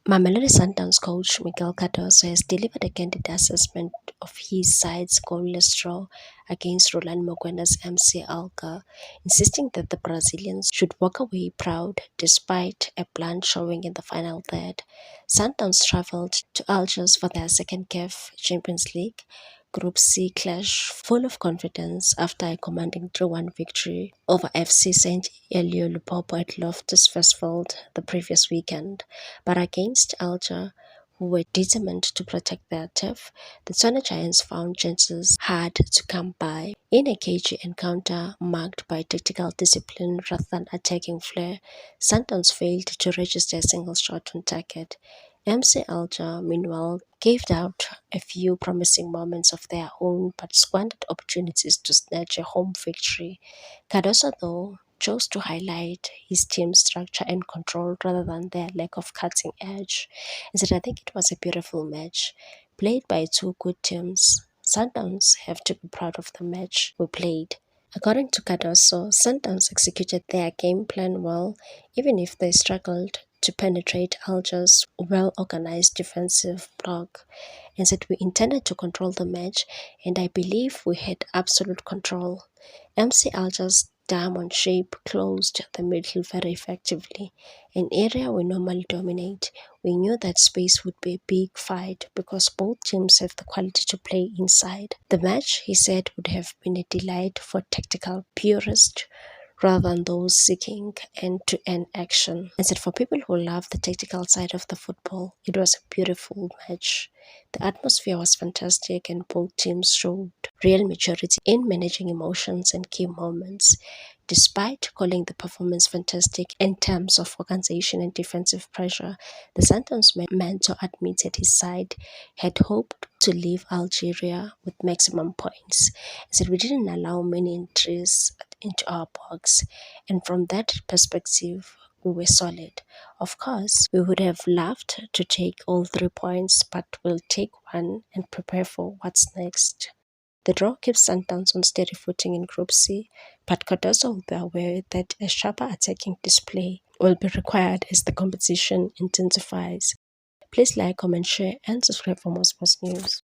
Mamelodi Sundowns coach Miguel Cardoso has delivered a candid assessment of his side's goalless draw against Roland Mogwena's MC Alca, insisting that the Brazilians should walk away proud despite a blunt showing in the final third. Sundowns travelled to Algiers for their second CAF Champions League Group C clash full of confidence after a commanding 3-1 victory over FC St. Elio Lupopo at Loftus Versfeld the previous weekend. But against Alger, who were determined to protect their turf, the Tswana Giants found chances hard to come by. In a cagey encounter marked by tactical discipline rather than attacking flair, Sundowns failed to register a single shot on target. MC Alger, meanwhile, gave out a few promising moments of their own but squandered opportunities to snatch a home victory. Cardoso, though, chose to highlight his team's structure and control rather than their lack of cutting edge. Instead, I think it was a beautiful match, played by two good teams. Sundowns have to be proud of the match we played. According to Cardoso, Sundowns executed their game plan well, even if they struggled to penetrate Alger's well-organized defensive block, and said we intended to control the match, and I believe we had absolute control. MC Alger's diamond shape closed the middle very effectively, an area we normally dominate. We knew that space would be a big fight because both teams have the quality to play inside. The match, he said, would have been a delight for tactical purists rather than those seeking end-to-end action. And said for people who love the tactical side of the football, it was a beautiful match. The atmosphere was fantastic and both teams showed real maturity in managing emotions and key moments. Despite calling the performance fantastic in terms of organization and defensive pressure, the Sundowns mentor admitted his side had hoped to leave Algeria with maximum points. He said we didn't allow many entries into our box, and from that perspective, we were solid. Of course, we would have loved to take all 3 points, but we'll take one and prepare for what's next. The draw keeps Sundowns on steady footing in Group C, but Cardoso will be aware that a sharper attacking display will be required as the competition intensifies. Please like, comment, share, and subscribe for more sports news.